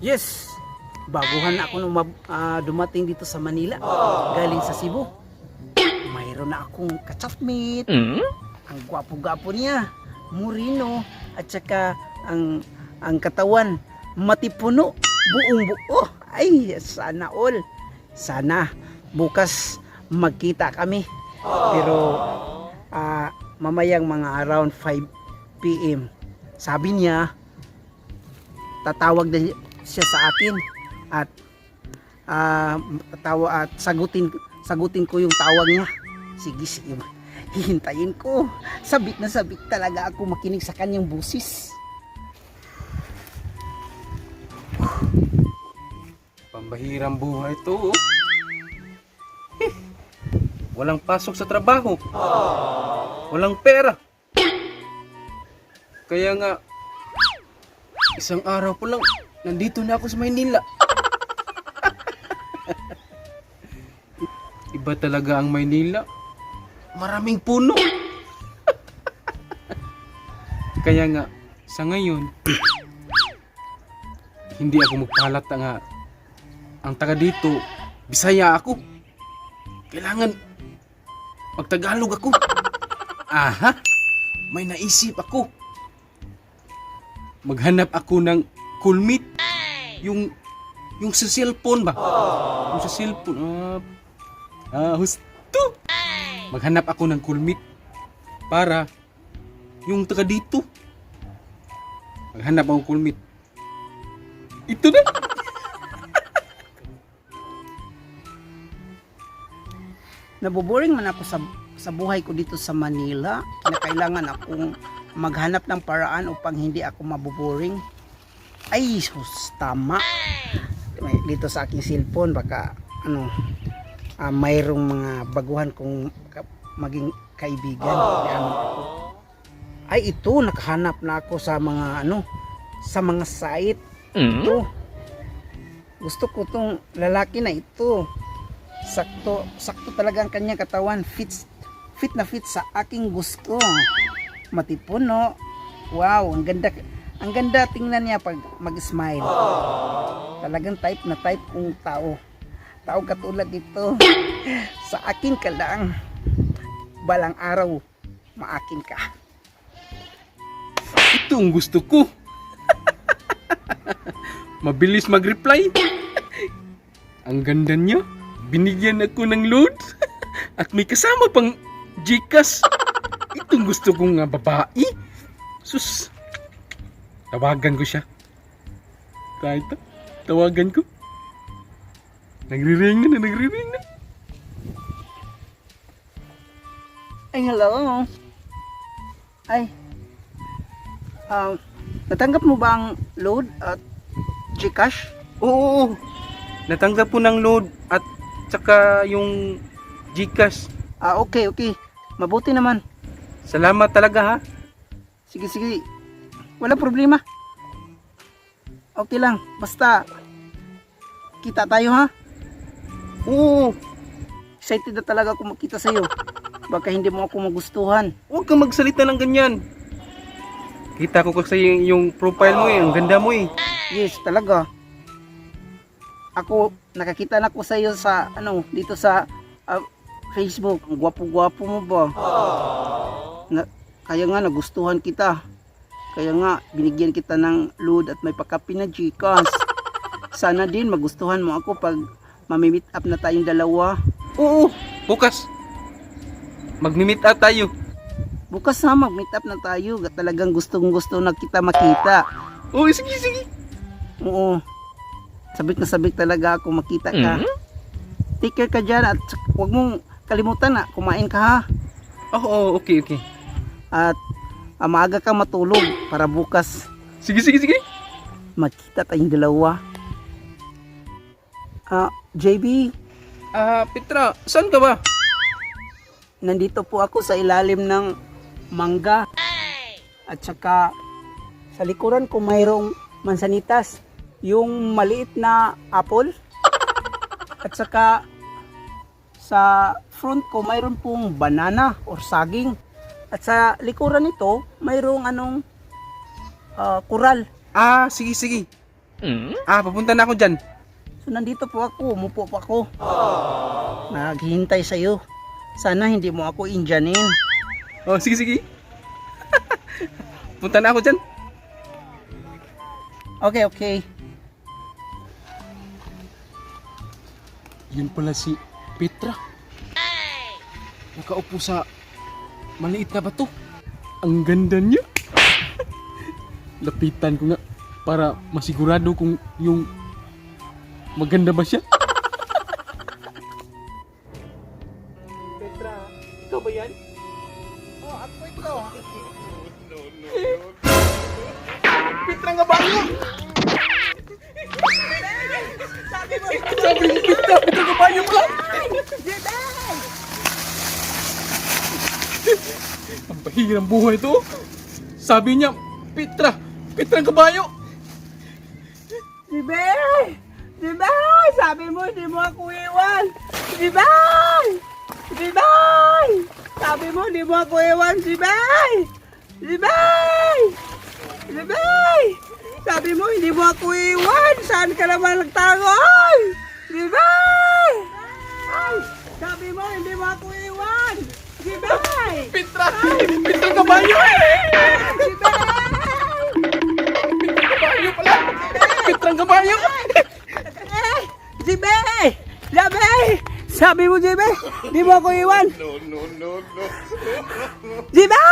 Yes, baguhan ako nung dumating dito sa Manila, galing sa Cebu. Mayroon na akong ka-chopmate. Ang gwapo-gwapo niya, murino, at saka ang katawan matipuno, buong buo. Ay, sana all. Sana bukas magkita kami. Pero mamayang mga around 5 PM. Sabi niya, tatawag na siya sa akin at sagutin ko yung tawag niya. Sige, sige. Hihintayin ko. Sabik na sabik talaga ako makinig sa kanyang busis. Pambahirang buhay to. Walang pasok sa trabaho. Walang pera. Kaya nga, isang araw po lang, nandito na ako sa Maynila. Iba talaga ang Maynila. Maraming puno. Kaya nga, sa ngayon, hindi ako magpahalata nga ang taga dito, Bisaya ako. Kailangan magtagalog ako. Aha, may naisip ako. Maghanap ako ng coolmeet. Yung sa cellphone ba? Yung sa cellphone. Husto. Maghanap ako ng coolmeet para yung taga dito. Maghanap ako ng coolmeet. Ito na. Naboboring man ako sa buhay ko dito sa Manila. Kailangan akong maghanap ng paraan upang hindi ako maboboring. Ay, sus, tama. Dito sa aking cellphone, baka mayroong mga baguhan kong maging kaibigan. Ay, ito, nakahanap na ako sa mga sa mga site. Ito. Gusto ko tong lalaki na ito. Sakto talaga ang kanyang katawan. Fit na fit sa aking gusto. Matipuno. Wow, ang ganda tingnan niya pag mag-smile. Talagang type na type kong tao. Tao katulad dito. Sa akin ka lang. Balang araw, maakin ka. Ito ang gusto ko. Mabilis mag-reply. Ang ganda niya. Binigyan ako ng load. At may kasama pang Gcash. Itong gusto kong babae. Sus. Tawagan ko siya. Kahit tawagan ko. Nagre-ring na. Ay, hello. Ay. Natanggap mo ba ang load at Gcash? Oo. Natanggap po ng load at saka yung Gcash. Okay. Mabuti naman. Salamat talaga ha. Sige. Wala problema. Okay lang. Basta kita tayo ha. Oo. Excited na talaga ako makita sa iyo. Baka hindi mo ako magustuhan. Huwag kang magsalita ng ganyan. Kita ko kasi yung profile mo ang ganda mo eh. Yes, talaga. Ako, nakakita na ko sa iyo sa, dito sa Facebook. Ang gwapo-gwapo mo ba? Kaya nga, nagustuhan kita. Kaya nga, binigyan kita ng load at may pakapi na Gcash. Sana din magustuhan mo ako pag mamimit up na tayong dalawa. Oo, bukas. Magmi-meet up tayo. Bukas na mag-meet up na tayo. Talagang gustong-gusto na kita makita. Oo, sige. Oo. Sabik na sabik talaga ako makita ka. Take care ka dyan at huwag mong kalimutan na kumain ka ha. Oo, okay. At maaga ka matulog para bukas Sige. makita tayong dalawa. JB, Petra, saan ka ba? nandito po ako sa ilalim ng mangga. At saka sa likuran ko mayroong mansanitas. Yung maliit na apple. At saka sa front ko mayroon pong banana or saging. At sa likuran nito mayroong kural. Sige. Papunta na ako dyan. So nandito po ako, umupo po ako. Naghihintay sa'yo. Sana hindi mo ako indyanin. Oh, sige, sige. Punta na ako dyan. Okay, okay. Yun pala si Petra. Nakaupo sa maliit na bato. Ang ganda niya. Lapitan ko nga para masigurado kung yung maganda ba siya. Petra, ikaw ba yan? Oh, ako ito. Petra nga ba yun? Sabi mo, Petra, Petra nga ba yun ka? Ang pahirang buhay to. Sabi niya, Petra, Petra ang kabayo. Jibay! Jibay! Sabi mo, hindi mo ako iwan! Jibay! Jibay! Sabi mo, hindi mo ako iwan! Jibay! Jibay! Jibay! Sabi mo, hindi mo ako iwan! Saan ka naman nagtago? Ay! Jibay! Ay! Sabi mo, hindi mo ako iwan! Jibay! Petra, Petra ang kabayo eh. Jibay! Kabayo pala. Petra ang kabayo. Jibe! Jibe! Sabi mo, Jibe! Di mo ako iwan! No. Jibe!